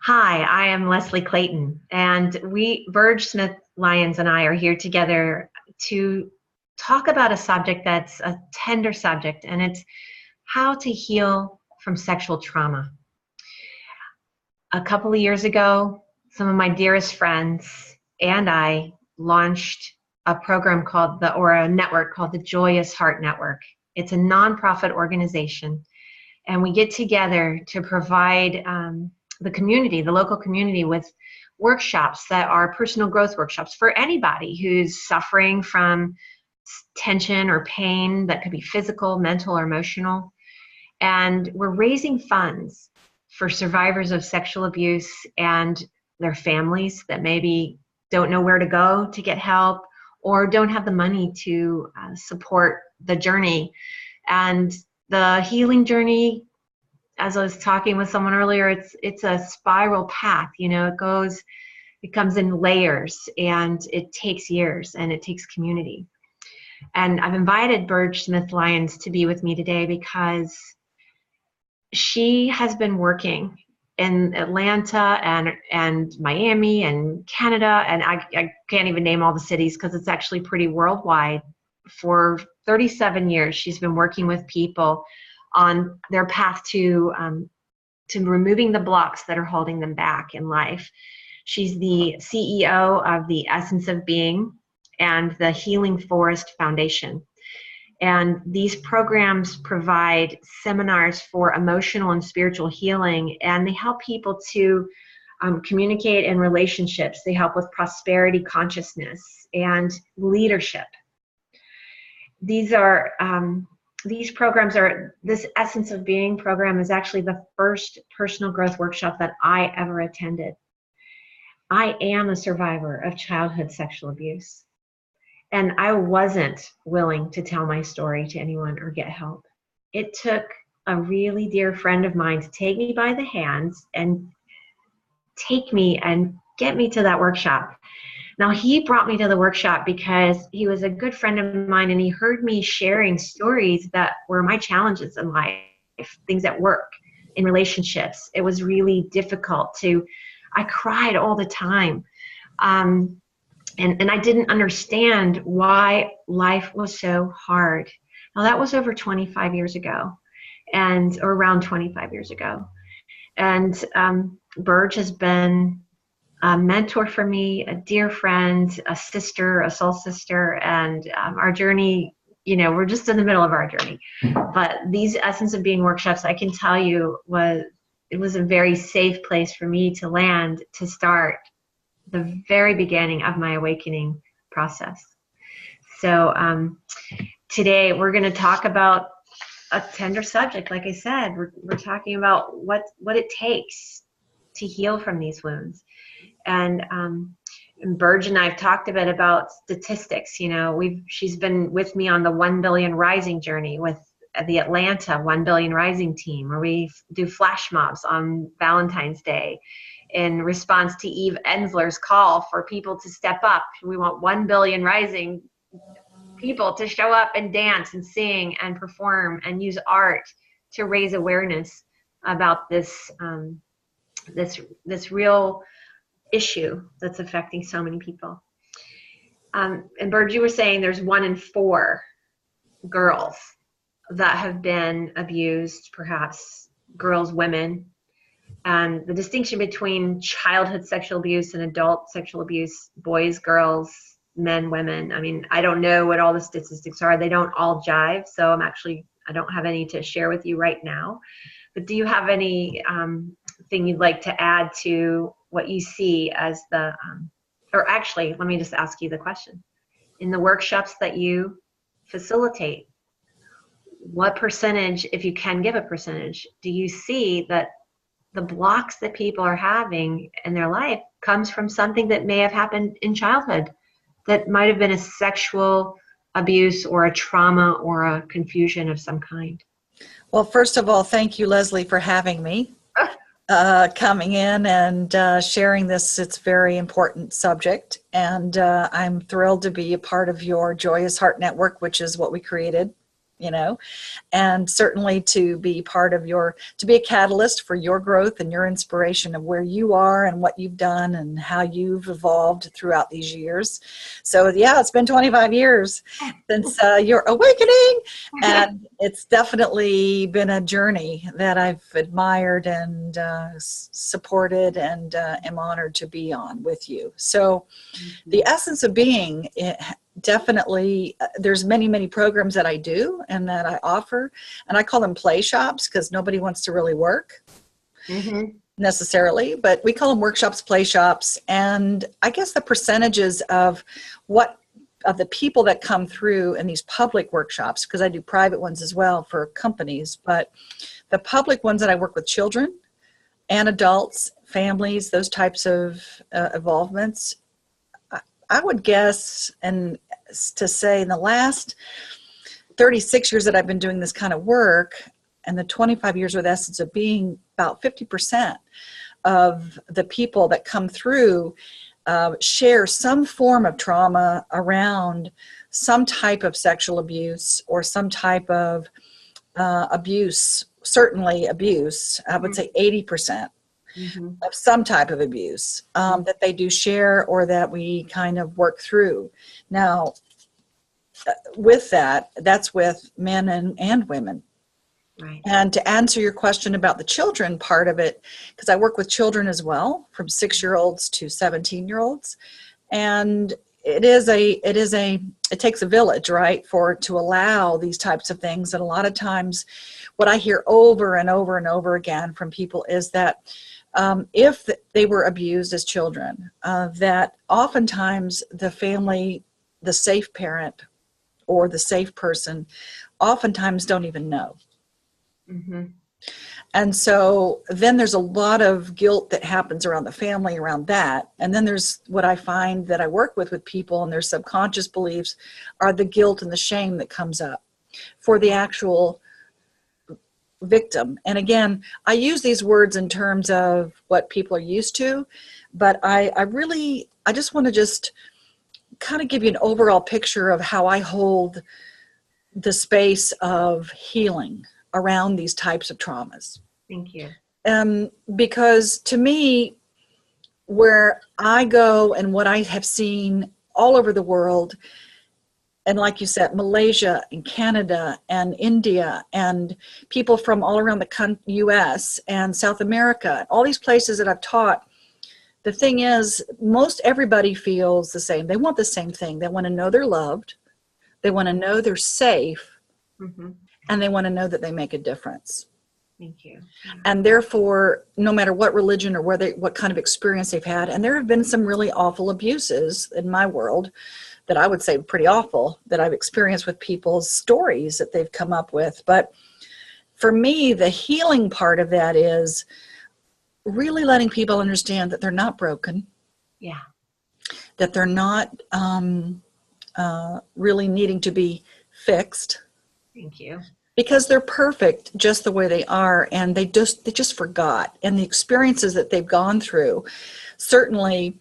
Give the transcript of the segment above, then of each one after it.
Hi, I am Leslie Clayton, and Burge Smith-Lyons and I are here together to talk about a subject that's a tender subject, and it's how to heal from sexual trauma. A couple of years ago, some of my dearest friends and I launched a program or a network called the Joyous Heart Network. It's a nonprofit organization, and we get together to provide the local community, with workshops that are personal growth workshops for anybody who's suffering from tension or pain that could be physical, mental, or emotional. And we're raising funds for survivors of sexual abuse and their families that maybe don't know where to go to get help or don't have the money to support the journey. And the healing journey, as I was talking with someone earlier, it's a spiral path. It comes in layers, and it takes years, and it takes community. And I've invited Burge Smith-Lyons to be with me today because she has been working in Atlanta and Miami and Canada, and I can't even name all the cities because it's actually pretty worldwide. For 37 years, she's been working with people on their path to removing the blocks that are holding them back in life. She's the CEO of the Essence of Being and the Healing Forest Foundation. And these programs provide seminars for emotional and spiritual healing, and they help people to communicate in relationships. They help with prosperity consciousness and leadership. These programs this Essence of Being program is actually the first personal growth workshop that I ever attended. I am a survivor of childhood sexual abuse, and I wasn't willing to tell my story to anyone or get help. It took a really dear friend of mine to take me by the hands and take me and get me to that workshop. Now, he brought me to the workshop because he was a good friend of mine, and he heard me sharing stories that were my challenges in life, things at work, in relationships. It was really difficult I cried all the time. And I didn't understand why life was so hard. Now, that was over 25 years ago, or around 25 years ago. And Burge has been a mentor for me, a dear friend, a sister, a soul sister, and our journey, we're just in the middle of our journey. But these Essence of Being workshops, I can tell you, it was a very safe place for me to land, to start the very beginning of my awakening process. So today we're going to talk about a tender subject. Like I said, we're talking about what it takes to heal from these wounds. And Burge and I have talked a bit about statistics. She's been with me on the 1 billion rising journey with the Atlanta 1 billion rising team, where we do flash mobs on Valentine's Day in response to Eve Ensler's call for people to step up. We want 1 billion rising people to show up and dance and sing and perform and use art to raise awareness about this real issue that's affecting so many people. And Burge, you were saying there's 1 in 4 girls that have been abused, perhaps girls, women. And the distinction between childhood sexual abuse and adult sexual abuse, boys, girls, men, women. I mean, I don't know what all the statistics are. They don't all jive. So I don't have any to share with you right now. But do you have any thing you'd like to add to what you see as or actually, let me just ask you the question. In the workshops that you facilitate, what percentage, if you can give a percentage, do you see that the blocks that people are having in their life comes from something that may have happened in childhood, that might have been a sexual abuse or a trauma or a confusion of some kind? Well, first of all, thank you, Leslie, for having me, coming in and sharing this. It's a very important subject, and I'm thrilled to be a part of your Joyous Heart Network, which is what we created. and certainly to be to be a catalyst for your growth and your inspiration of where you are and what you've done and how you've evolved throughout these years. So yeah, it's been 25 years since your awakening, and it's definitely been a journey that I've admired and supported and am honored to be on with you. So the essence of being, definitely, there's many programs that I do and that I offer, and I call them play shops because nobody wants to really work necessarily, but we call them workshops, play shops. And I guess the percentages of the people that come through in these public workshops, because I do private ones as well for companies, but the public ones that I work with children and adults, families, those types of involvements, I would guess, and to say in the last 36 years that I've been doing this kind of work, and the 25 years with Essence of Being, about 50% of the people that come through share some form of trauma around some type of sexual abuse or some type of abuse, certainly abuse. I would say 80%. Of some type of abuse that they do share or that we kind of work through. Now, with that's with men and women. Right. And to answer your question about the children part of it, because I work with children as well, from 6-year-olds to 17-year-olds, and it takes a village, right, to allow these types of things. And a lot of times, what I hear over and over and over again from people is that if they were abused as children, that oftentimes the family, the safe parent or the safe person, oftentimes don't even know. And so then there's a lot of guilt that happens around the family around that. And then there's what I find that I work with people, and their subconscious beliefs are the guilt and the shame that comes up for the actual victim. And again, I use these words in terms of what people are used to, but I just want to kind of give you an overall picture of how I hold the space of healing around these types of traumas. Thank you. Because to me, where I go and what I have seen all over the world, and like you said, Malaysia and Canada and India and people from all around the U.S. and South America, all these places that I've taught, the thing is, most everybody feels the same. They want the same thing. They want to know they're loved. They want to know they're safe. And they want to know that they make a difference. Thank you. And therefore, no matter what religion or what kind of experience they've had, and there have been some really awful abuses in my world that I would say pretty awful that I've experienced with people's stories that they've come up with. But for me, the healing part of that is really letting people understand that they're not broken. Yeah. That they're not really needing to be fixed. Thank you. Because they're perfect just the way they are, and they just forgot. And the experiences that they've gone through certainly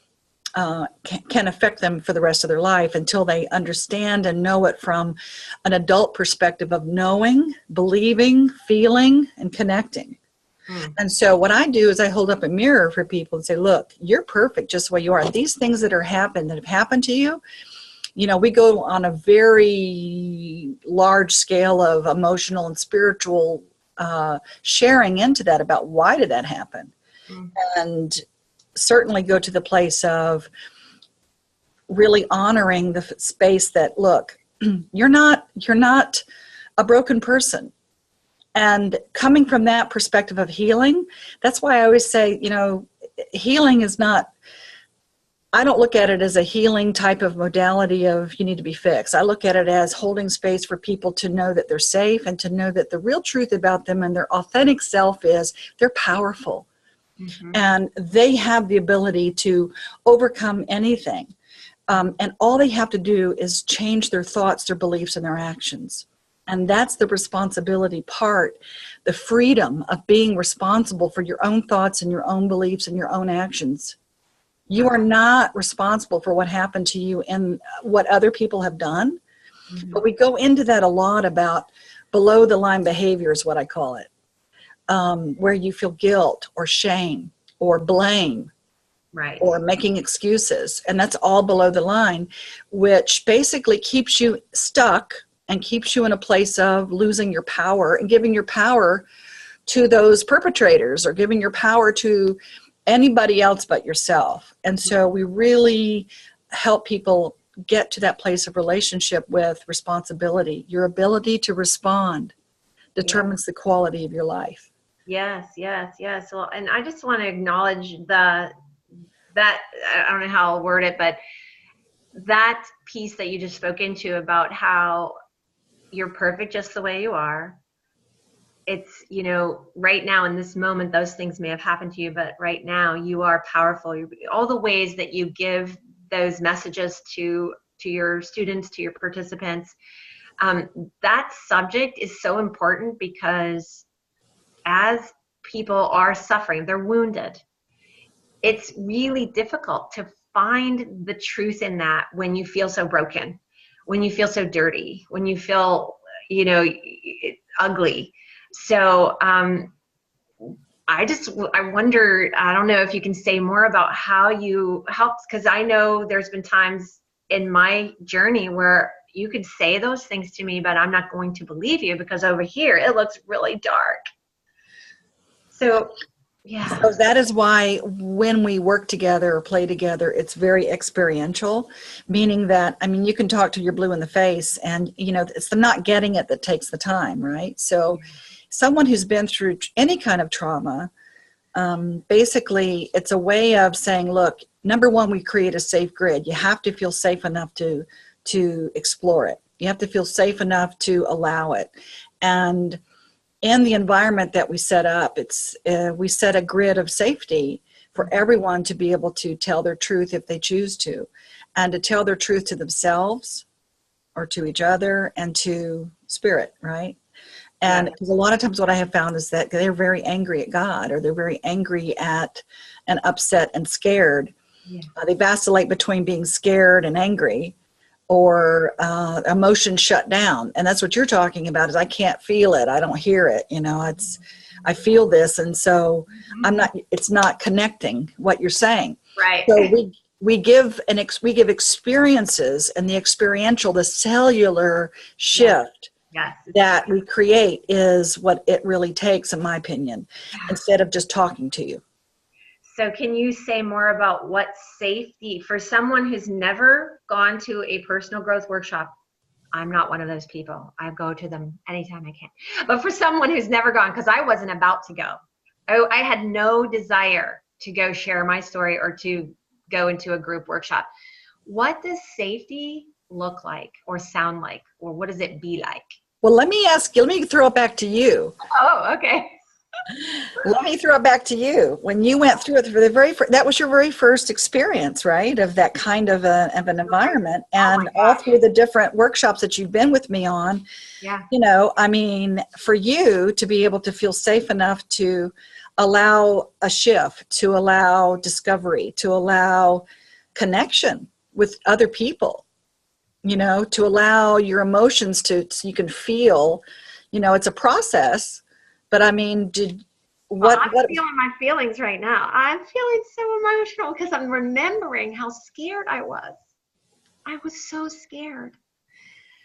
can affect them for the rest of their life until they understand and know it from an adult perspective of knowing, believing, feeling, and connecting. And so what I do is I hold up a mirror for people and say, look, you're perfect just the way you are. And these things that have happened to you, we go on a very large scale of emotional and spiritual sharing into that about why did that happen? And certainly go to the place of really honoring the space that, look, you're not a broken person. And coming from that perspective of healing, that's why I always say, healing is not, I don't look at it as a healing type of modality of you need to be fixed. I look at it as holding space for people to know that they're safe and to know that the real truth about them and their authentic self is they're powerful. And they have the ability to overcome anything. And all they have to do is change their thoughts, their beliefs, and their actions. And that's the responsibility part, the freedom of being responsible for your own thoughts and your own beliefs and your own actions. You are not responsible for what happened to you and what other people have done. Mhm. But we go into that a lot about below the line behavior is what I call it, where you feel guilt or shame or blame Right. or making excuses. And that's all below the line, which basically keeps you stuck and keeps you in a place of losing your power and giving your power to those perpetrators or giving your power to anybody else but yourself. And so we really help people get to that place of relationship with responsibility. Your ability to respond determines the quality of your life. Yes, yes, yes. Well, and I just want to acknowledge that I don't know how I'll word it, but that piece that you just spoke into about how you're perfect just the way you are. It's, right now in this moment, those things may have happened to you, but right now you are powerful. All the ways that you give those messages to your students, to your participants, that subject is so important because as people are suffering, they're wounded. It's really difficult to find the truth in that when you feel so broken, when you feel so dirty, when you feel, ugly. So I wonder, I don't know if you can say more about how you helped, because I know there's been times in my journey where you could say those things to me, but I'm not going to believe you because over here it looks really dark. So, yeah. So that is why when we work together or play together, it's very experiential, meaning that, you can talk to your blue in the face and, it's the not getting it that takes the time, right? So someone who's been through any kind of trauma, basically it's a way of saying, look, number one, we create a safe grid. You have to feel safe enough to explore it. You have to feel safe enough to allow it. And in the environment that we set up, we set a grid of safety for everyone to be able to tell their truth if they choose to, and to tell their truth to themselves or to each other and to spirit, right? And because a lot of times what I have found is that they're very angry at God, or they're very angry at and upset and scared. Yeah. They vacillate between being scared and angry, or emotion shut down. And that's what you're talking about, is I can't feel it. I don't hear it. I feel this. And so it's not connecting what you're saying. Right. So we give experiences, and the experiential, the cellular shift that we create is what it really takes, in my opinion, instead of just talking to you. So can you say more about what safety for someone who's never gone to a personal growth workshop? I'm not one of those people. I go to them anytime I can. But for someone who's never gone, because I wasn't about to go. I had no desire to go share my story or to go into a group workshop. What does safety look like or sound like, or what does it be like? Well, let me throw it back to you. Oh, okay. Let me throw it back to you. When you went through it for the that was your very first experience, right? Of that kind of an environment. And all through the different workshops that you've been with me on, for you to be able to feel safe enough to allow a shift, to allow discovery, to allow connection with other people, to allow your emotions so you can feel, it's a process. But I'm feeling my feelings right now. I'm feeling so emotional because I'm remembering how scared I was. I was so scared.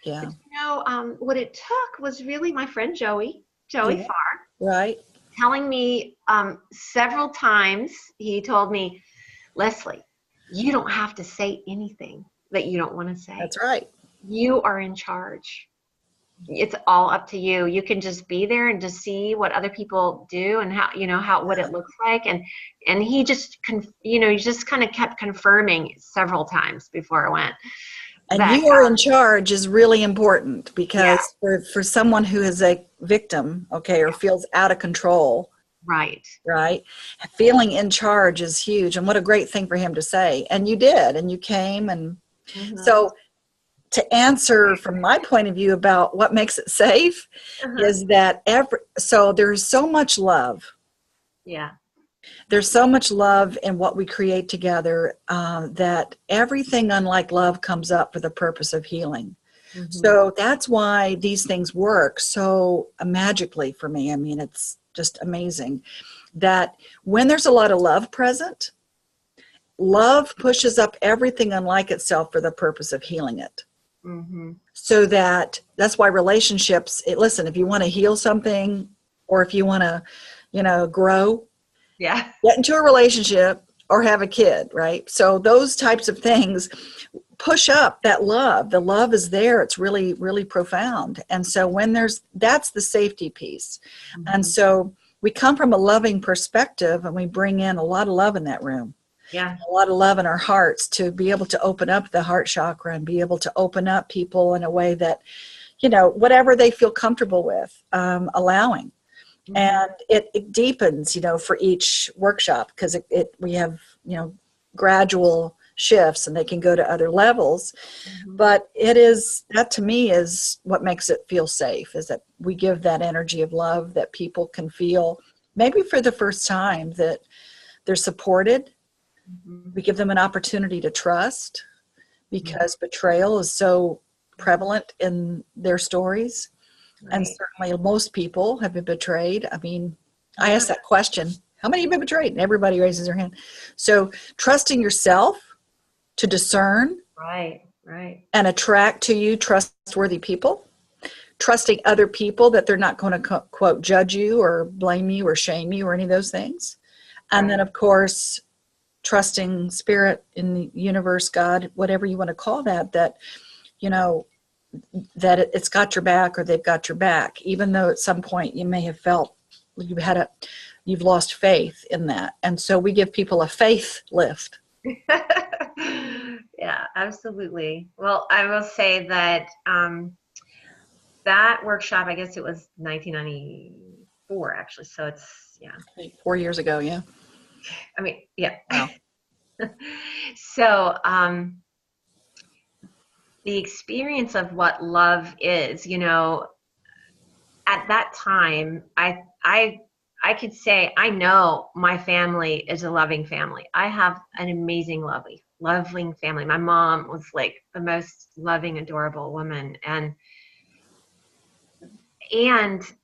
Yeah. But, what it took was really my friend Joey Farr. Right. Telling me several times, he told me, Leslie, you don't have to say anything that you don't want to say. That's right. You are in charge. It's all up to you. You can just be there and just see what other people do and what it looks like. And he just, he just kind of kept confirming several times before I went. And you are in charge is really important, because for someone who is a victim, or feels out of control. Right. Feeling in charge is huge. And what a great thing for him to say. And you did, and you came. And so to answer from my point of view about what makes it safe is that so there's so much love. Yeah. There's so much love in what we create together, that everything unlike love comes up for the purpose of healing. Mm-hmm. So that's why these things work so magically for me. I mean, it's just amazing that when there's a lot of love present, love pushes up everything unlike itself for the purpose of healing it. Mm-hmm. So that's why relationships, listen, if you want to heal something or if you want to, grow, Yeah. get into a relationship or have a kid, right? So those types of things push up that love. The love is there. It's really, really profound. And so that's the safety piece. Mm-hmm. And so we come from a loving perspective and we bring in a lot of love in that room. Yeah. A lot of love in our hearts to be able to open up the heart chakra and be able to open up people in a way that, whatever they feel comfortable with, allowing. Mm-hmm. And it deepens, for each workshop because we have, gradual shifts and they can go to other levels. Mm-hmm. But that to me is what makes it feel safe, is that we give that energy of love that people can feel maybe for the first time that they're supported. Mm-hmm. We give them an opportunity to trust because betrayal is so prevalent in their stories. Right. And certainly most people have been betrayed. I mean, I asked that question, how many have been betrayed? And everybody raises their hand. So trusting yourself to discern Right. and attract to you trustworthy people, trusting other people that they're not going to quote judge you or blame you or shame you or any of those things. And then of course, trusting spirit in the universe, God, whatever you want to call that, that it's got your back or they've got your back, even though at some point you may have felt you've lost faith in that. And so we give people a faith lift. Yeah, absolutely. Well, I will say that that workshop, I guess it was 1994 actually. So it's, 4 years ago. Yeah. I mean, yeah. Wow. So the experience of what love is, at that time, I could say, I know my family is a loving family. I have an amazing, loving family. My mom was like the most loving, adorable woman. And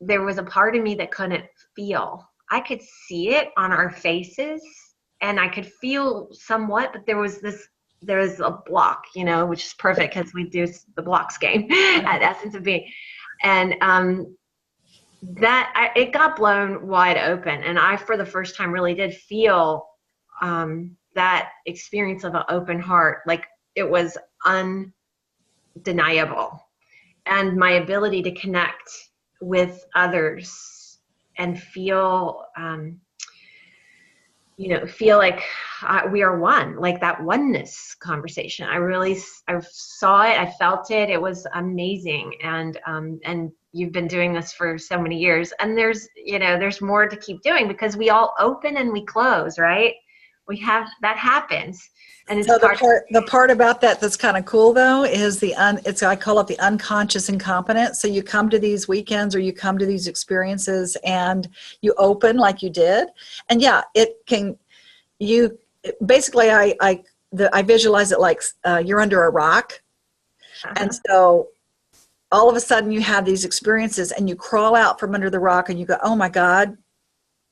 there was a part of me that couldn't feel. I could see it on our faces and I could feel somewhat, but there was a block, which is perfect because we do the blocks game at Essence of Being. And it got blown wide open. And I, for the first time, really did feel that experience of an open heart. Like it was undeniable. And my ability to connect with others and feel, feel like we are one, like that oneness conversation. I saw it, I felt it. It was amazing. And you've been doing this for so many years, and there's more to keep doing because we all open and we close, right? That happens. And it's so the part about that's kind of cool though is I call it the unconscious incompetence. So you come to these weekends or you come to these experiences and you open like you did, and basically I visualize it like you're under a rock, and so all of a sudden you have these experiences and you crawl out from under the rock and you go, oh my God,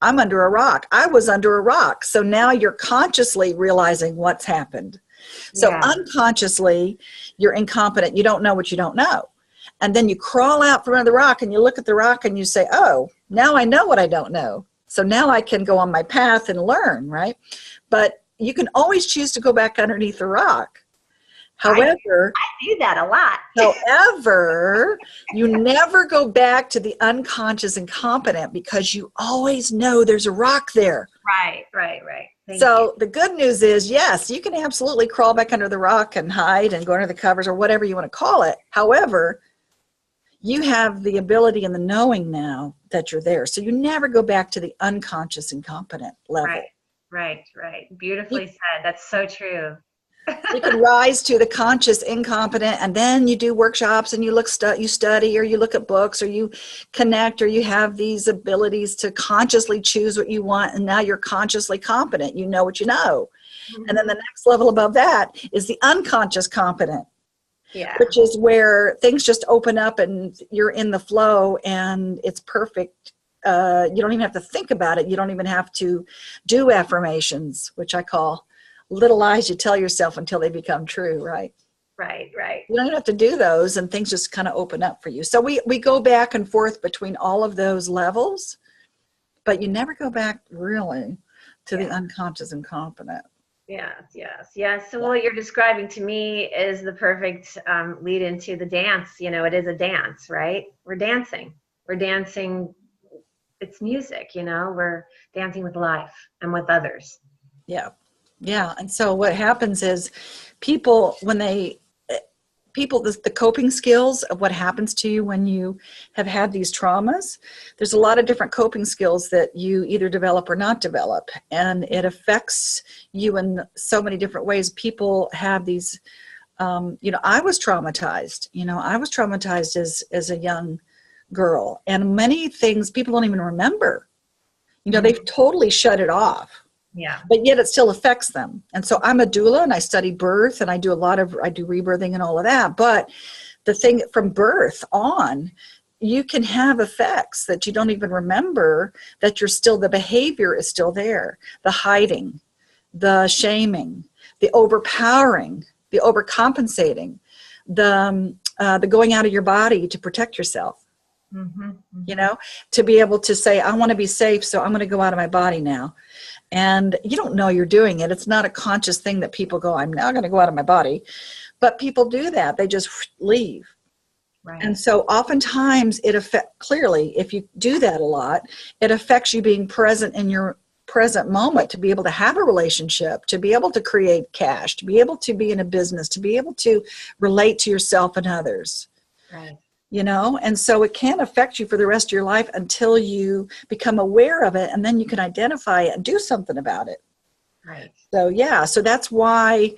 I'm under a rock. I was under a rock. So now you're consciously realizing what's happened. So unconsciously, you're incompetent. You don't know what you don't know. And then you crawl out from under the rock and you look at the rock and you say, oh, now I know what I don't know. So now I can go on my path and learn, right? But you can always choose to go back underneath the rock. However, I do that a lot. However, you never go back to the unconscious incompetent because you always know there's a rock there. Right. So the good news is, yes, you can absolutely crawl back under the rock and hide and go under the covers or whatever you want to call it. However, you have the ability and the knowing now that you're there. So you never go back to the unconscious incompetent level. Right. Beautifully said. That's so true. You can rise to the conscious incompetent, and then you do workshops and you study or you look at books or you connect or you have these abilities to consciously choose what you want, and now you're consciously competent. You know what you know. Mm-hmm. And then the next level above that is the unconscious competent. Yeah. which is where things just open up and you're in the flow and it's perfect. You don't even have to think about it. You don't even have to do affirmations, which I call little lies you tell yourself until they become true, right? Right, right. You don't even have to do those, and things just kind of open up for you. So we go back and forth between all of those levels, but you never go back really to the unconscious incompetent. Yes, yes, yes. So what you're describing to me is the perfect lead into the dance. You know, it is a dance, right? We're dancing. We're dancing. It's music, you know, we're dancing with life and with others. Yeah. Yeah. And so what happens is people, the coping skills of what happens to you when you have had these traumas, there's a lot of different coping skills that you either develop or not develop. And it affects you in so many different ways. People have these, I was traumatized, as a young girl, and many things people don't even remember. They've totally shut it off. Yeah. But yet it still affects them. And so I'm a doula and I study birth and I do rebirthing and all of that. But the thing from birth on, you can have effects that you don't even remember, that the behavior is still there. The hiding, the shaming, the overpowering, the overcompensating, the going out of your body to protect yourself. Mm-hmm, mm-hmm. To be able to say, I want to be safe, so I'm going to go out of my body now. And you don't know you're doing it. It's not a conscious thing that people go, I'm now going to go out of my body. But people do that. They just leave. Right. And so oftentimes clearly, if you do that a lot, it affects you being present in your present moment, to be able to have a relationship, to be able to create cash, to be able to be in a business, to be able to relate to yourself and others. Right. And so it can affect you for the rest of your life until you become aware of it, and then you can identify it and do something about it. Right. So that's why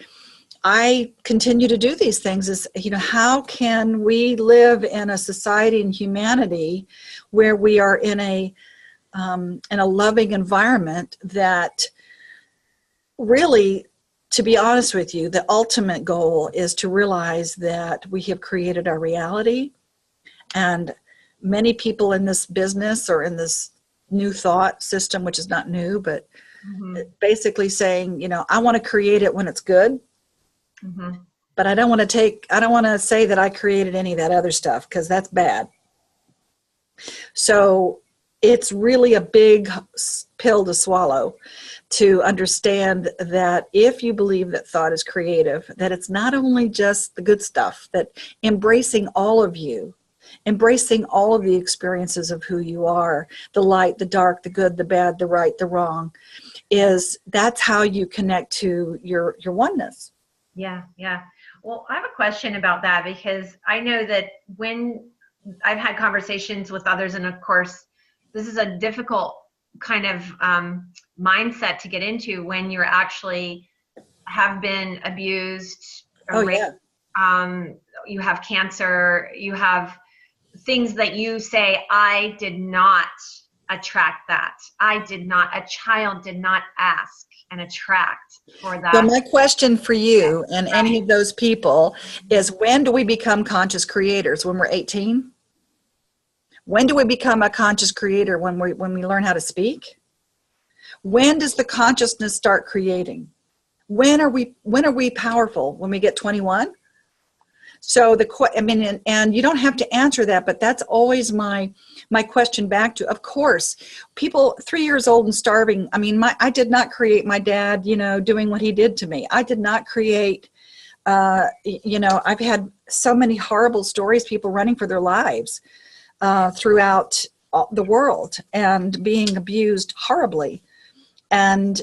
I continue to do these things is, how can we live in a society and humanity where we are in a loving environment that really, to be honest with you, the ultimate goal is to realize that we have created our reality. And many people in this business or in this new thought system, which is not new, but basically saying, I want to create it when it's good. Mm-hmm. But I don't want to say that I created any of that other stuff, because that's bad. So it's really a big pill to swallow, to understand that if you believe that thought is creative, that it's not only just the good stuff, that embracing all of you, embracing all of the experiences of who you are, the light, the dark, the good, the bad, the right, the wrong, that's how you connect to your oneness. Yeah, yeah. Well, I have a question about that, because I know that when I've had conversations with others, and of course, this is a difficult kind of mindset to get into when you're actually have been abused, or raped, you have cancer, you have things that you say, I did not attract that. A child did not ask and attract for that. So my question for you and any of those people is, when do we become conscious creators? When we're 18? When do we become a conscious creator? When we learn how to speak? When does the consciousness start creating? When are we powerful? When we get 21? So and you don't have to answer that, but that's always my question back to, of course, people 3 years old and starving. I did not create my dad, doing what he did to me. I did not create, I've had so many horrible stories, people running for their lives throughout the world and being abused horribly and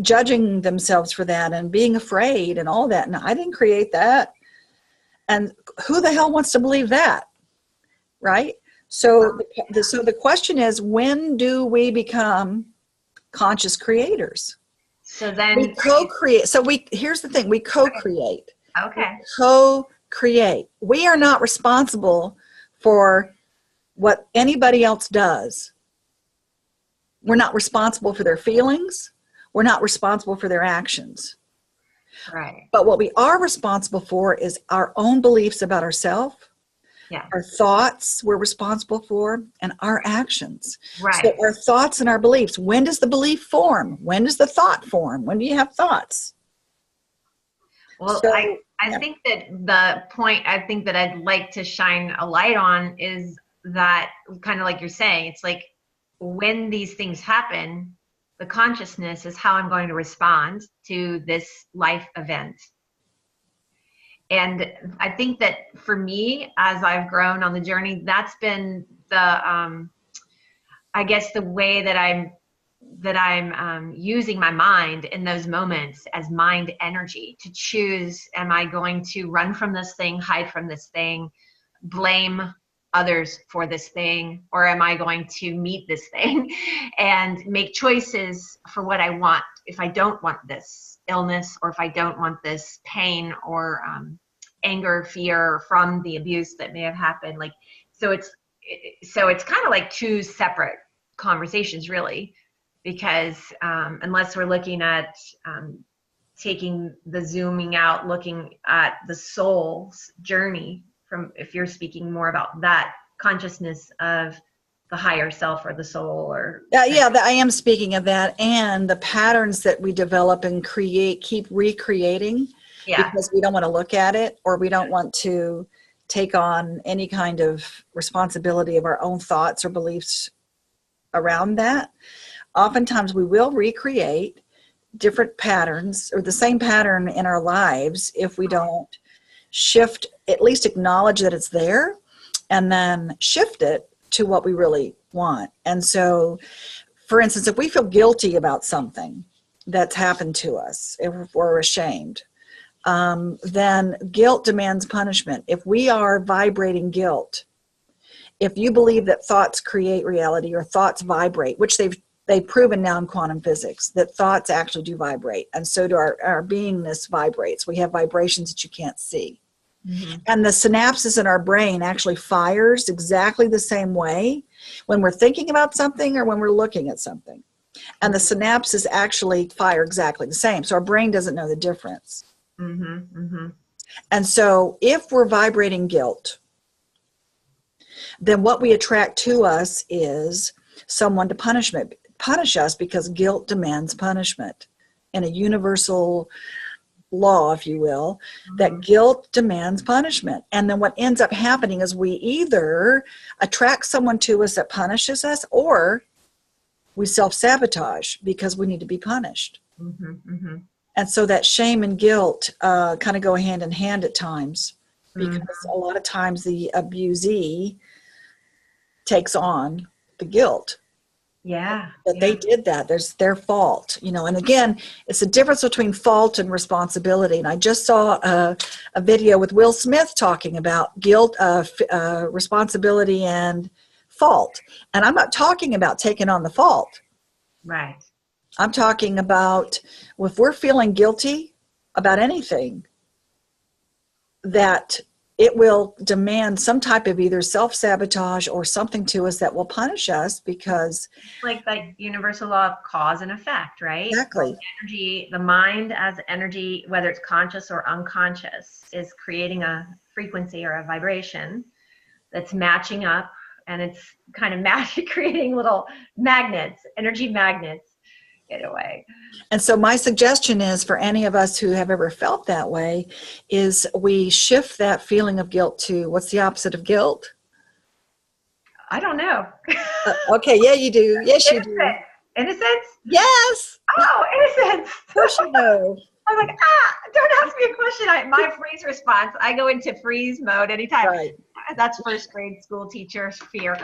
judging themselves for that and being afraid and all that. And I didn't create that. And who the hell wants to believe that, right? So the question is, when do we become conscious creators? So then we co-create. So here's the thing: we co-create. Okay. We co-create. We are not responsible for what anybody else does. We're not responsible for their feelings. We're not responsible for their actions. Right. But what we are responsible for is our own beliefs about ourselves, Yeah. our thoughts we're responsible for, and our actions. Right. So our thoughts and our beliefs, when does the belief form? When does the thought form? When do you have thoughts? Well, So, I think that the point I think that I'd like to shine a light on is that, kind of like you're saying, it's like when these things happen, the consciousness is how I'm going to respond to this life event. And I think that for me, as I've grown on the journey, that's been the, I guess, the way that I'm using my mind in those moments as mind energy to choose, am I going to run from this thing, hide from this thing, blame others for this thing, or am I going to meet this thing and make choices for what I want? If I don't want this illness, or if I don't want this pain or anger, fear from the abuse that may have happened, like, so it's kind of like two separate conversations, really, because unless we're looking at taking the zooming out, looking at the soul's journey, from, if you're speaking more about that consciousness of the higher self or the soul, or I am speaking of that, and the patterns that we develop and keep recreating, because we don't want to look at it, or we don't want to take on any kind of responsibility of our own thoughts or beliefs around that. Oftentimes we will recreate different patterns or the same pattern in our lives if we don't shift, at least acknowledge that it's there, and then shift it to what we really want. And so, for instance, if we feel guilty about something that's happened to us, if we're ashamed, then guilt demands punishment. If we are vibrating guilt, if you believe that thoughts create reality, or thoughts vibrate, which they've proven now in quantum physics that thoughts actually do vibrate, and so do our beingness vibrates. We have vibrations that you can't see. Mm-hmm. And the synapses in our brain actually fires exactly the same way when we're thinking about something or when we're looking at something. And the synapses actually fire exactly the same. So our brain doesn't know the difference. Mm-hmm. Mm-hmm. And so if we're vibrating guilt, then what we attract to us is someone to punish us, because guilt demands punishment in a universal law, if you will, that guilt demands punishment. And then what ends up happening is we either attract someone to us that punishes us, or we self-sabotage because we need to be punished. Mm-hmm, mm-hmm. And so that shame and guilt kind of go hand in hand at times, because a lot of times the abusee takes on the guilt. Yeah. That they did that. There's their fault, and again, it's the difference between fault and responsibility. And I just saw a video with Will Smith talking about guilt, responsibility, and fault. And I'm not talking about taking on the fault. Right. I'm talking about, if we're feeling guilty about anything, that it will demand some type of either self-sabotage or something to us that will punish us, because like that universal law of cause and effect, right? Exactly. Energy, the mind as energy, whether it's conscious or unconscious, is creating a frequency or a vibration that's matching up, and it's kind of creating little magnets, energy magnets, in a way. And so my suggestion is, for any of us who have ever felt that way, is we shift that feeling of guilt to, what's the opposite of guilt? I don't know. Okay, yeah, you do. Yes, you do. Innocence? Yes. Oh, innocence. Of course you know. I'm like, don't ask me a question. My freeze response, I go into freeze mode anytime. Right. That's first grade school teacher's fear.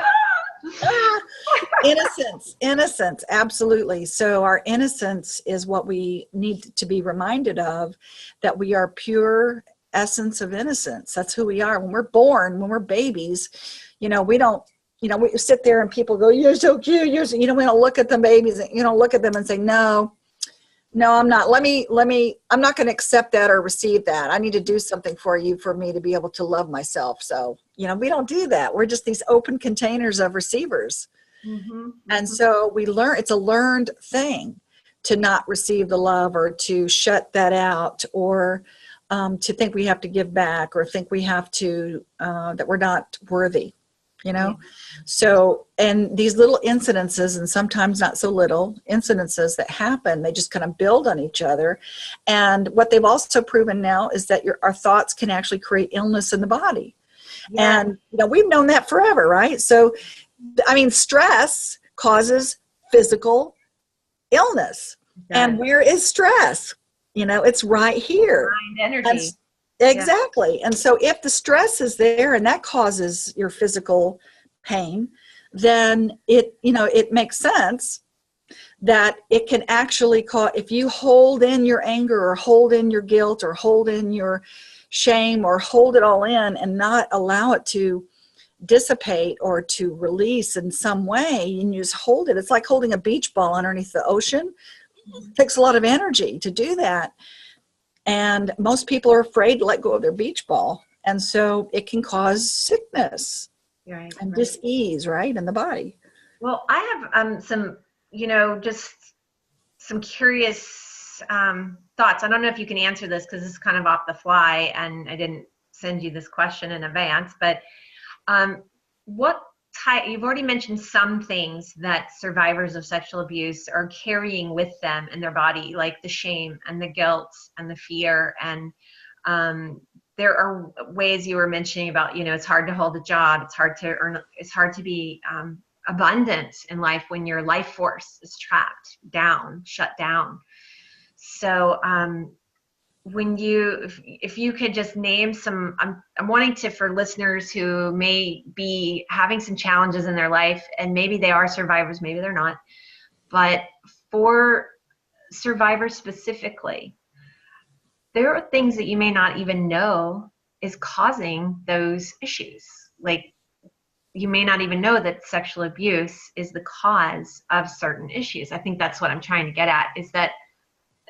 Innocence, absolutely. So our innocence is what we need to be reminded of, that we are pure essence of innocence. That's who we are. When we're born, when we're babies, we don't, we sit there and people go, you're so cute. We don't look at the babies, look at them and say, no, I'm not. I'm not going to accept that or receive that. I need to do something for me to be able to love myself. So, we don't do that. We're just these open containers of receivers. Mm-hmm. And so we learn, it's a learned thing. to not receive the love, or to shut that out, or to think we have to give back, or think we have to, that we're not worthy, you know? Yeah. So, and these little incidences, and sometimes not so little incidences that happen, they just kind of build on each other. And what they've also proven now is that our thoughts can actually create illness in the body. Yeah. And, you know, we've known that forever, right? So, I mean, stress causes physical illness. And where is stress? You know, it's right here. Mind energy. Exactly. And so if the stress is there and that causes your physical pain, then it, you know, it makes sense that it can actually cause, if you hold in your anger, or hold in your guilt, or hold in your shame, or hold it all in and not allow it to dissipate or to release in some way, and you just hold it. It's like holding a beach ball underneath the ocean. It takes a lot of energy to do that. And most people are afraid to let go of their beach ball. And so it can cause sickness and dis-ease, right, in the body. Well, I have some, you know, just some curious thoughts. I don't know if you can answer this because this is kind of off the fly and I didn't send you this question in advance, but what type, you've already mentioned some things that survivors of sexual abuse are carrying with them in their body, like the shame and the guilt and the fear. And there are ways you were mentioning about, you know, it's hard to hold a job. It's hard to earn, it's hard to be abundant in life when your life force is trapped down, shut down. So when you, if you could just name some, I'm wanting to, for listeners who may be having some challenges in their life, and maybe they are survivors, maybe they're not, but for survivors specifically, there are things that you may not even know is causing those issues. Like, you may not even know that sexual abuse is the cause of certain issues. I think that's what I'm trying to get at, is that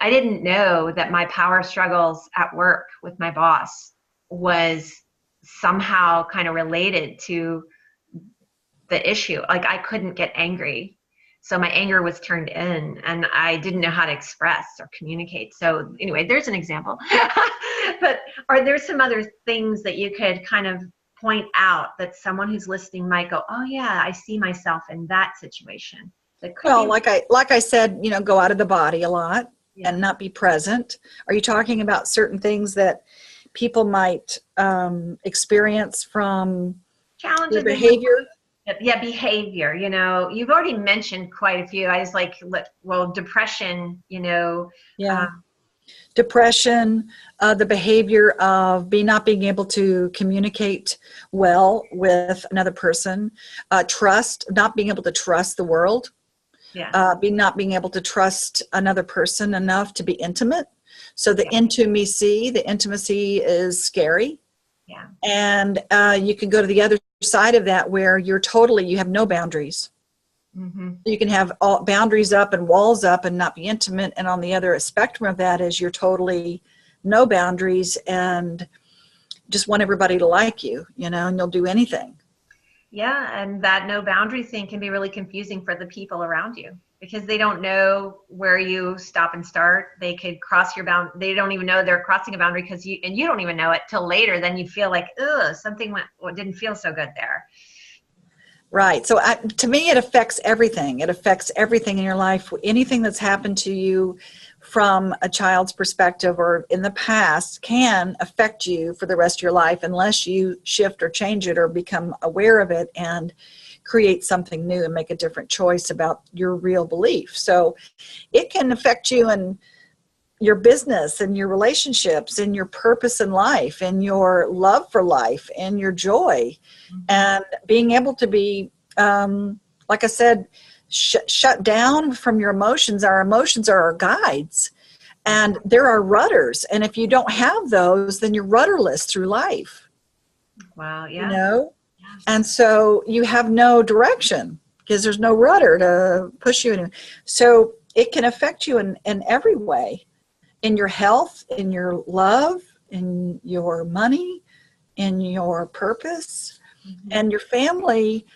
I didn't know that my power struggles at work with my boss was somehow kind of related to the issue. Like, I couldn't get angry. So my anger was turned in and I didn't know how to express or communicate. So anyway, there's an example. But are there some other things that you could kind of point out that someone who's listening might go, oh yeah, I see myself in that situation? That could Well, like I said, you know, go out of the body a lot. Yeah. And not be present. Are you talking about certain things that people might experience from challenges, behavior? Yeah, behavior. You know, you've already mentioned quite a few. I was like, well, depression, you know. Yeah. Depression, the behavior of not being able to communicate well with another person, trust, not being able to trust the world. Yeah. Not being able to trust another person enough to be intimate. So the intimacy is scary. Yeah. And you can go to the other side of that where you have no boundaries. Mm-hmm. You can have all boundaries up and walls up and not be intimate. And on the other spectrum of that is you're totally no boundaries and just want everybody to like you, you know, and you'll do anything. Yeah, and that no boundary thing can be really confusing for the people around you because they don't know where you stop and start. They could cross your bound. They don't even know they're crossing a boundary because you don't even know it till later. Then you feel like, ugh, something didn't feel so good there. Right. So to me, it affects everything. It affects everything in your life. Anything that's happened to you from a child's perspective or in the past can affect you for the rest of your life unless you shift or change it or become aware of it and create something new and make a different choice about your real belief. So it can affect you in your business and your relationships and your purpose in life and your love for life and your joy. Mm-hmm. And being able to be, like I said, shut down from your emotions. Our emotions are our guides and there are rudders. And if you don't have those, then you're rudderless through life. Wow. Yeah. You know? And so you have no direction because there's no rudder to push you in. So it can affect you in every way, in your health, in your love, in your money, in your purpose, mm-hmm. and your family.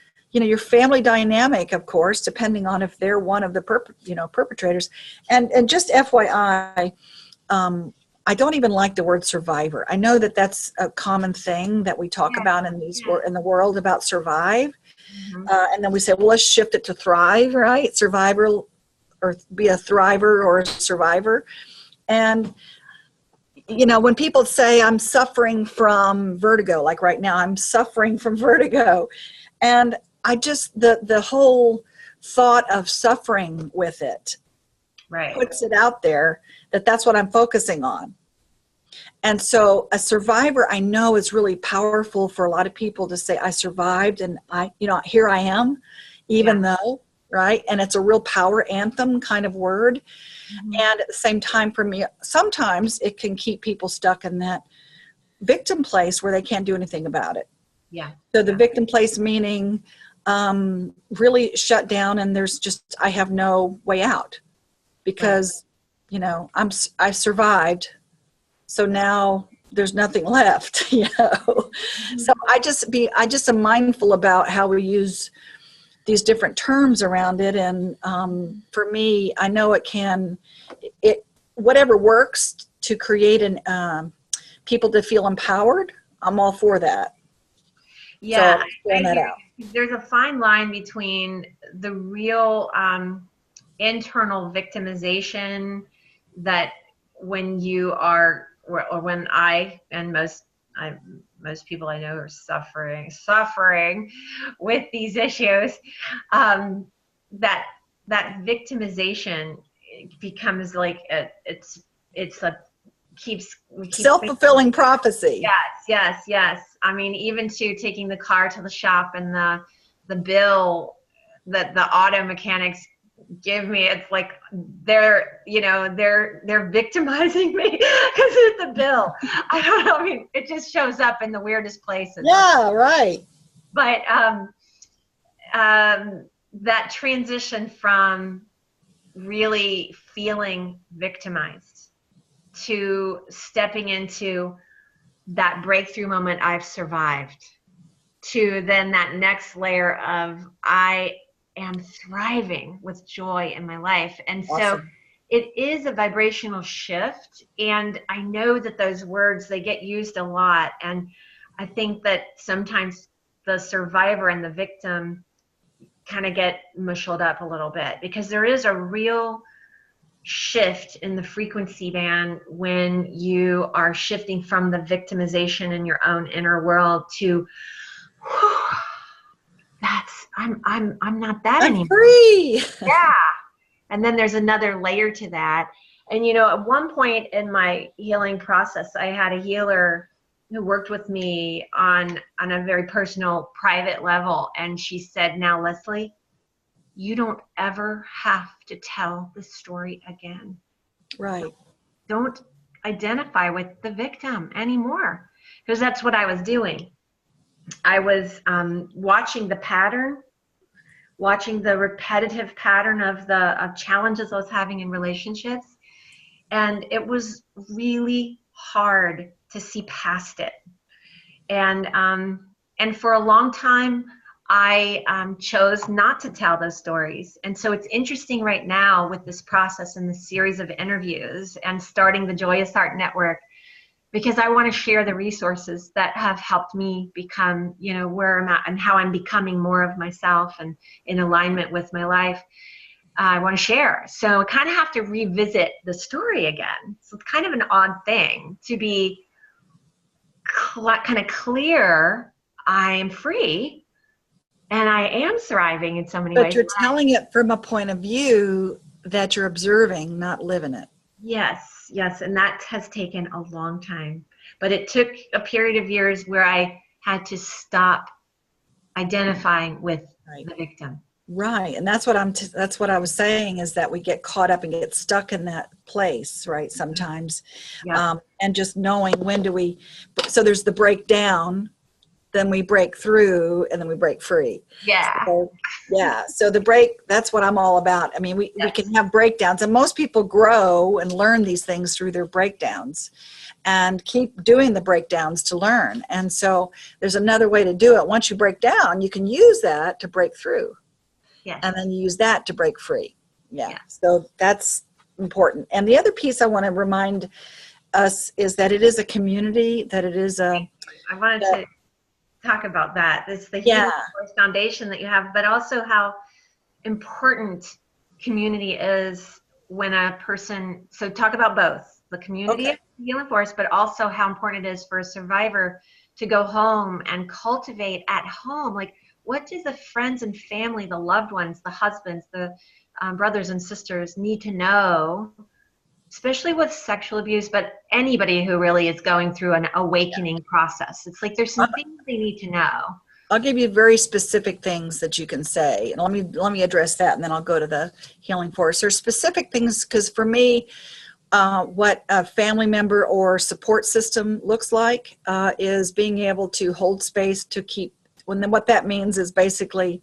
your family dynamic, of course, depending on if they're one of the perpetrators. And just FYI, I don't even like the word survivor. I know that that's a common thing that we talk about in the world about survive. Mm-hmm. And then we say, well, let's shift it to thrive, right? Survivor, or be a thriver or a survivor. And, when people say I'm suffering from vertigo, like right now, I'm suffering from vertigo. And I just, the whole thought of suffering with it puts it out there that that's what I'm focusing on. And so a survivor, I know, is really powerful for a lot of people to say, I survived and here I am, even though, right? And it's a real power anthem kind of word. Mm-hmm. And at the same time, for me, sometimes it can keep people stuck in that victim place where they can't do anything about it. Yeah. So the victim place meaning really shut down, and I have no way out because, I survived. So now there's nothing left, Mm-hmm. So I just am mindful about how we use these different terms around it. And for me, I know whatever works to create people to feel empowered, I'm all for that. Yeah. So that out. There's a fine line between the real internal victimization that when you are, or when I and most people I know are suffering with these issues, that victimization becomes like keeps self-fulfilling prophecy. Yes. I mean, even to taking the car to the shop and the bill that the auto mechanics give me, it's like they're victimizing me because it's a bill. I don't know. I mean, it just shows up in the weirdest places. Yeah, right. But that transition from really feeling victimized to stepping into that breakthrough moment, I've survived, to then that next layer of I am thriving with joy in my life. And awesome. So it is a vibrational shift. And I know that those words, they get used a lot. And I think that sometimes the survivor and the victim kind of get mushled up a little bit, because there is a real shift in the frequency band when you are shifting from the victimization in your own inner world to I'm not that anymore. I'm free. Yeah. And then there's another layer to that. And at one point in my healing process, I had a healer who worked with me on a very personal, private level. And she said, now, Leslie, you don't ever have to tell the story again. Right. Don't identify with the victim anymore, because that's what I was doing. I was watching the repetitive pattern of challenges I was having in relationships. And it was really hard to see past it. And for a long time, I chose not to tell those stories. And so it's interesting right now with this process and this series of interviews and starting the Joyous Heart Network, because I want to share the resources that have helped me become, where I'm at and how I'm becoming more of myself and in alignment with my life. I want to share. So I kind of have to revisit the story again. So it's kind of an odd thing to be kind of clear. I am free and I am thriving in so many ways. But you're telling it from a point of view that you're observing, not living it. Yes. And that has taken a long time. But it took a period of years where I had to stop identifying with the victim. Right. And that's what that's what I was saying, is that we get caught up and get stuck in that place, right? Sometimes. Yeah. And just knowing so there's the breakdown, then we break through, and then we break free. Yeah. So, yeah. So the break, that's what I'm all about. I mean, we can have breakdowns, and most people grow and learn these things through their breakdowns and keep doing the breakdowns to learn. And so there's another way to do it. Once you break down, you can use that to break through. Yes. And then you use that to break free. Yeah. So that's important. And the other piece I want to remind us is that it is a community, that it is a... I wanted to talk about that. It's the Healing Force Foundation that you have, but also how important community is when a person, so talk about both the community of Healing Force, but also how important it is for a survivor to go home and cultivate at home. Like, what do the friends and family, the loved ones, the husbands, the brothers and sisters need to know, especially with sexual abuse, but anybody who really is going through an awakening process? It's like there's some things they need to know. I'll give you very specific things that you can say. And let me address that, and then I'll go to the Healing Force. There's specific things, because for me, what a family member or support system looks like is being able to hold space to keep, what that means is basically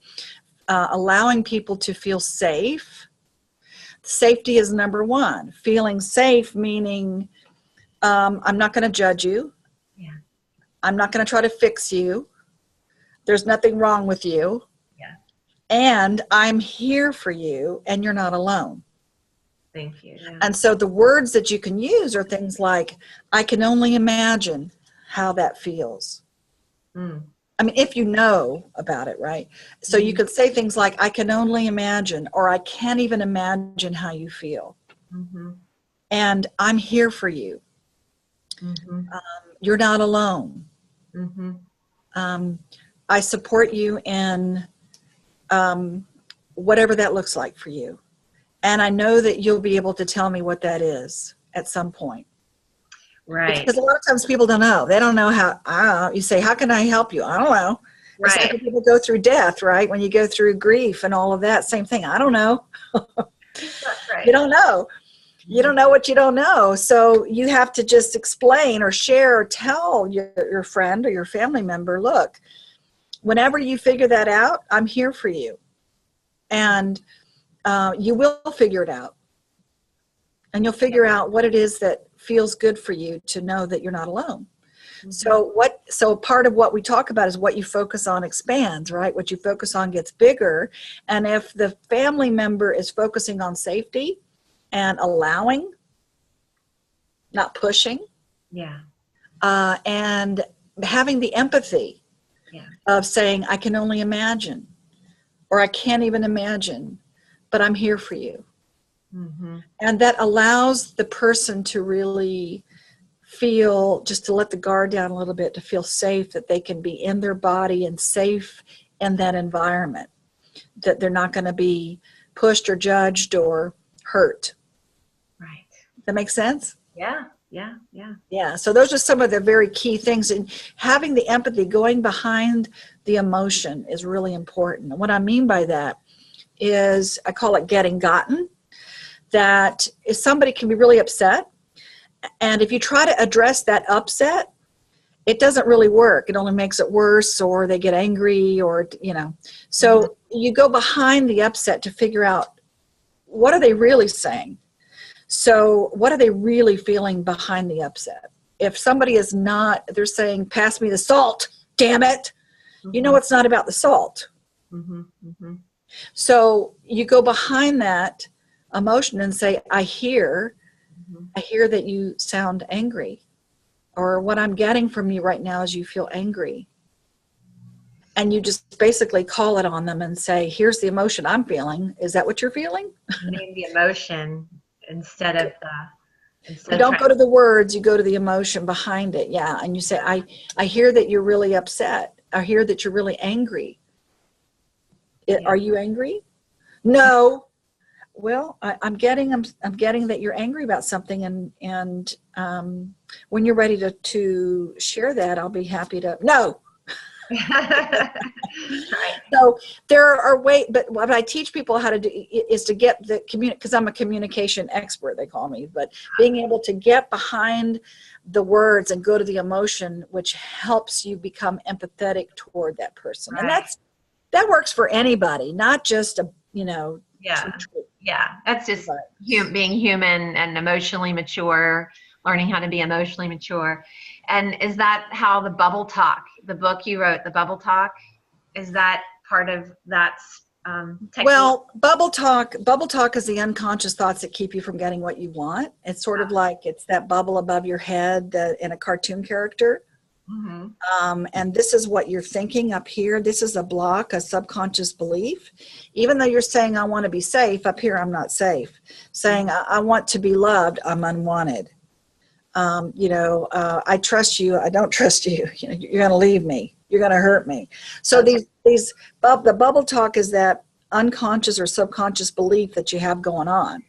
allowing people to feel safe. Safety is number one. Feeling safe, meaning I'm not going to judge you. Yeah. I'm not going to try to fix you. There's nothing wrong with you. Yeah. And I'm here for you, and you're not alone. Thank you. Yeah. And so the words that you can use are things like, I can only imagine how that feels. Mm. I mean, if you know about it, right? So you could say things like, I can only imagine, or I can't even imagine how you feel. Mm-hmm. And I'm here for you. Mm-hmm. You're not alone. Mm-hmm. I support you in whatever that looks like for you. And I know that you'll be able to tell me what that is at some point. Right. Because a lot of times people don't know. They don't know how. You say, how can I help you? I don't know. Right. It's like when people go through death, right? When you go through grief and all of that, same thing. I don't know. That's right. You don't know. You don't know what you don't know. So you have to just explain or share or tell your friend or your family member, look, whenever you figure that out, I'm here for you. And you will figure it out. And you'll figure out what it is that feels good for you to know that you're not alone. Mm-hmm. So part of what we talk about is what you focus on expands, right? What you focus on gets bigger. And if the family member is focusing on safety and allowing, not pushing, and having the empathy of saying, I can only imagine, or I can't even imagine, but I'm here for you. Mm-hmm. And that allows the person to really feel, just to let the guard down a little bit, to feel safe, that they can be in their body and safe in that environment, that they're not going to be pushed or judged or hurt. Right. That makes sense? Yeah. Yeah. So those are some of the very key things. And having the empathy, going behind the emotion, is really important. And what I mean by that is, I call it getting gotten. That if somebody can be really upset, and if you try to address that upset, it doesn't really work. It only makes it worse, or they get angry, or, So you go behind the upset to figure out, what are they really saying? So what are they really feeling behind the upset? If somebody is not, they're saying, pass me the salt, damn it. Mm-hmm. It's not about the salt. Mm-hmm. Mm-hmm. So you go behind that emotion and say, I hear that you sound angry, or what I'm getting from you right now is you feel angry. And you just basically call it on them and say, here's the emotion I'm feeling. Is that what you're feeling? Name the emotion instead of the... You don't go to the words, you go to the emotion behind it. Yeah. And you say, I hear that you're really upset. I hear that you're really angry. Are you angry? No. Well, I'm getting that you're angry about something, and when you're ready to share that, I'll be happy to. No. Right. So there are ways, but what I teach people how to do is to get the because I'm a communication expert, they call me, but being able to get behind the words and go to the emotion, which helps you become empathetic toward that person. And Right. that works for anybody, not just Yeah. Yeah. That's just being human and emotionally mature, learning how to be emotionally mature. And is that how the bubble talk, the book you wrote, the bubble talk, is that part of that technique? Well, bubble talk is the unconscious thoughts that keep you from getting what you want. It's sort of like it's that bubble above your head in a cartoon character. Mm-hmm. And this is what you're thinking up here. This is a block, a subconscious belief. Even though you're saying, I want to be safe, up here, I'm not safe. Saying, I want to be loved, I'm unwanted. I trust you, I don't trust you. You're going to leave me. You're going to hurt me. So the bubble talk is that unconscious or subconscious belief that you have going on.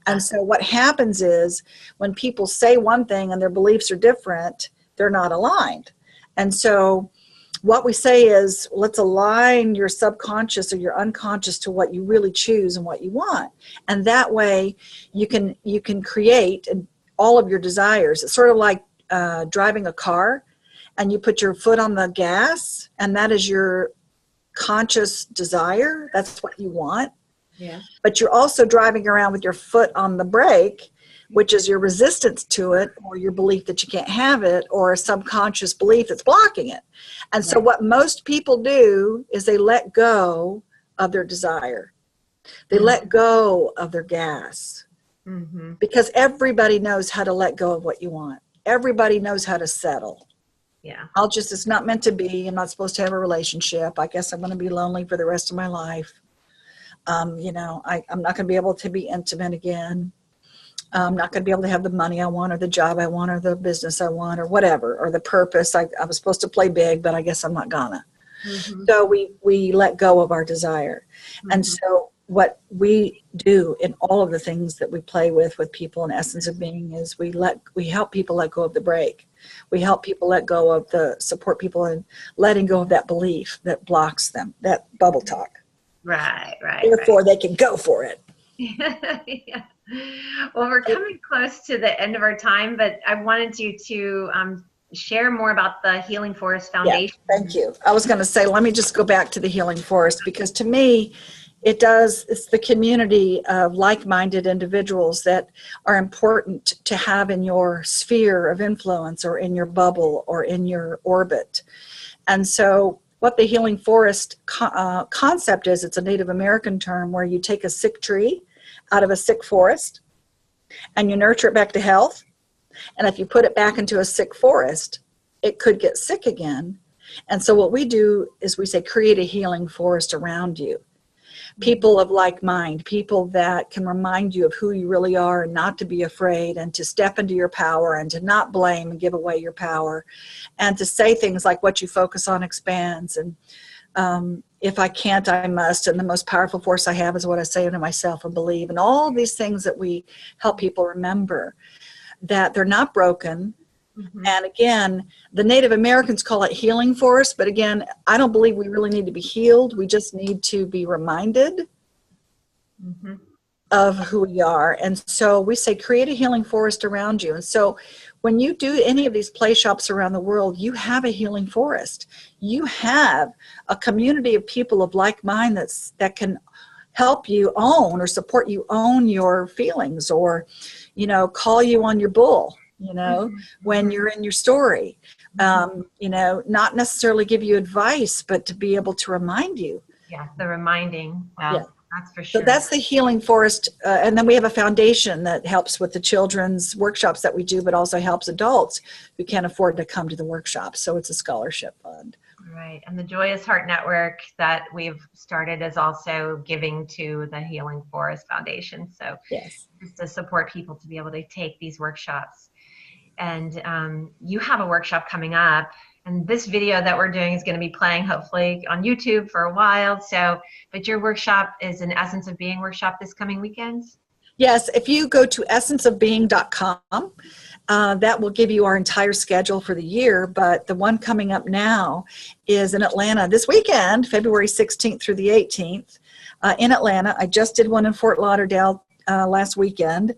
And so what happens is when people say one thing and their beliefs are different, they're not aligned. And so what we say is, let's align your subconscious or your unconscious to what you really choose and what you want. And that way you can create all of your desires. It's sort of like driving a car, and you put your foot on the gas, and that is your conscious desire. That's what you want. Yeah. But you're also driving around with your foot on the brake, which is your resistance to it, or your belief that you can't have it, or a subconscious belief that's blocking it. And so what most people do is they let go of their desire. They let go of their gas. Mm-hmm. Because everybody knows how to let go of what you want. Everybody knows how to settle. Yeah. It's not meant to be. I'm not supposed to have a relationship. I guess I'm going to be lonely for the rest of my life. I'm not going to be able to be intimate again. I'm not going to be able to have the money I want, or the job I want, or the business I want, or whatever, or the purpose. I was supposed to play big, but I guess I'm not gonna. Mm-hmm. So we let go of our desire. Mm-hmm. And so what we do in all of the things that we play with people in Essence of Being is we help people let go of the brake. We help people let go of support people in letting go of that belief that blocks them, that bubble talk. Right. Therefore, they can go for it. Yeah. Well, we're coming close to the end of our time, but I wanted you to share more about the Healing Forest Foundation. Yeah, thank you. I was going to say, let me just go back to the Healing Forest, because to me, it's the community of like-minded individuals that are important to have in your sphere of influence, or in your bubble, or in your orbit. And so what the Healing Forest concept is, it's a Native American term where you take a sick tree out of a sick forest and you nurture it back to health. And if you put it back into a sick forest, it could get sick again. And so what we do is we say, create a healing forest around you. People of like mind, people that can remind you of who you really are, and not to be afraid, and to step into your power, and to not blame and give away your power, and to say things like, what you focus on expands, and if I can't, I must, and the most powerful force I have is what I say to myself and believe, and all these things that we help people remember, that they're not broken. Mm-hmm. And again, the Native Americans call it healing forest, but again, I don't believe we really need to be healed. We just need to be reminded mm-hmm. of who we are. And so we say, create a healing forest around you. And so when you do any of these play shops around the world, you have a healing forest. You have a community of people of like mind that can help you own or support you own your feelings, or, call you on your bull. Mm-hmm. When you're in your story, not necessarily give you advice, but to be able to remind you. Yeah, the reminding. Well, yeah. That's for sure. So that's the Healing Forest. And then we have a foundation that helps with the children's workshops that we do, but also helps adults who can't afford to come to the workshops. So it's a scholarship fund. Right. And the Joyous Heart Network that we've started is also giving to the Healing Forest Foundation. So yes, just to support people to be able to take these workshops. And you have a workshop coming up, and this video that we're doing is going to be playing hopefully on YouTube for a while. But your workshop is an Essence of Being workshop this coming weekend? Yes, if you go to essenceofbeing.com, That will give you our entire schedule for the year, but the one coming up now is in Atlanta this weekend, February 16th through the 18th. In Atlanta. I just did one in Fort Lauderdale last weekend.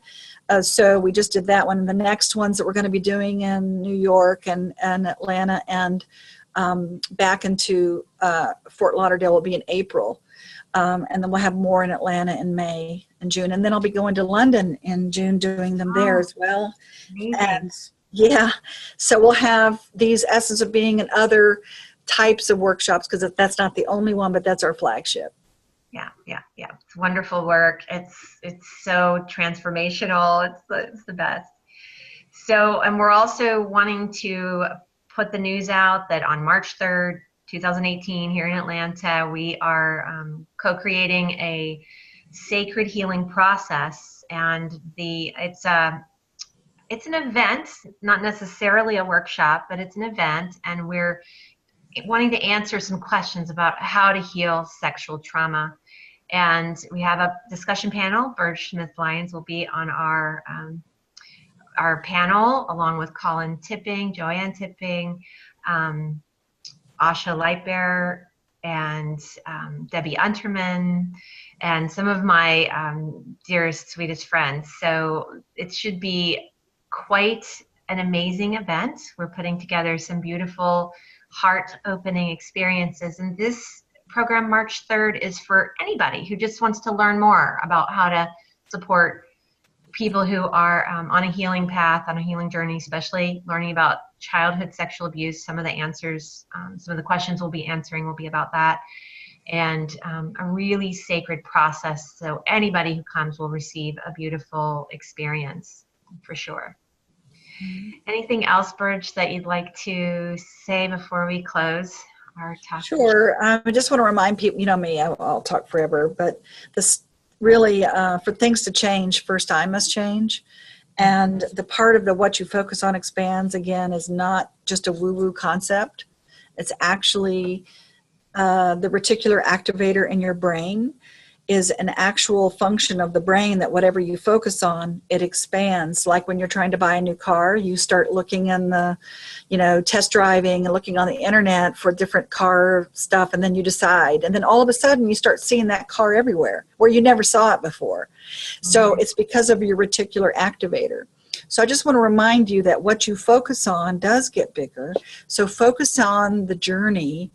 So we just did that one. The next ones that we're going to be doing in New York and Atlanta and back into Fort Lauderdale will be in April. And then we'll have more in Atlanta in May and June. And then I'll be going to London in June doing them there as well. Amazing. And yeah, so we'll have these Essence of Being and other types of workshops, because that's not the only one, but that's our flagship. Yeah. It's wonderful work. It's so transformational. It's the best. So, and we're also wanting to put the news out that on March 3rd, 2018, here in Atlanta, we are co-creating a sacred healing process, and it's an event, not necessarily a workshop, but it's an event, and we're wanting to answer some questions about how to heal sexual trauma. And we have a discussion panel. Burge Smith-Lyons will be on our panel, along with Colin Tipping, Joanne Tipping, Asha Lightbearer, and Debbie Unterman, and some of my dearest, sweetest friends. So it should be quite an amazing event. We're putting together some beautiful heart-opening experiences, and this program, March 3rd, is for anybody who just wants to learn more about how to support people who are on a healing path, on a healing journey, especially learning about childhood sexual abuse. Some of the answers, some of the questions we'll be answering will be about that, and a really sacred process. So anybody who comes will receive a beautiful experience for sure. Anything else, Burge, that you'd like to say before we close our talk? Sure. I just want to remind people, you know me, I'll talk forever, but this really, for things to change, first I must change. And the part of the what you focus on expands, again, is not just a woo-woo concept. It's actually the reticular activator in your brain is an actual function of the brain that whatever you focus on, it expands. Like when you're trying to buy a new car, you start looking in the, test driving and looking on the internet for different car stuff, and then you decide. And then all of a sudden you start seeing that car everywhere where you never saw it before. So it's because of your reticular activator. So I just want to remind you that what you focus on does get bigger. So focus on the journey.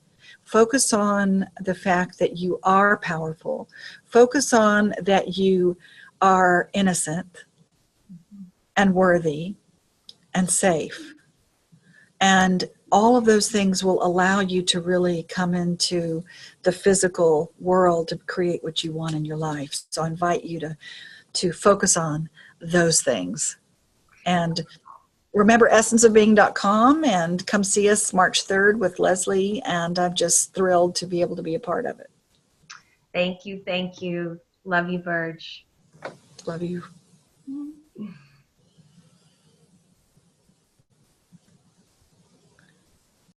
Focus on the fact that you are powerful. Focus on that you are innocent and worthy and safe. And all of those things will allow you to really come into the physical world to create what you want in your life. So I invite you to focus on those things. And remember essenceofbeing.com, and come see us March 3rd with Leslie, and I'm just thrilled to be able to be a part of it. Thank you. Love you, Burge. Love you.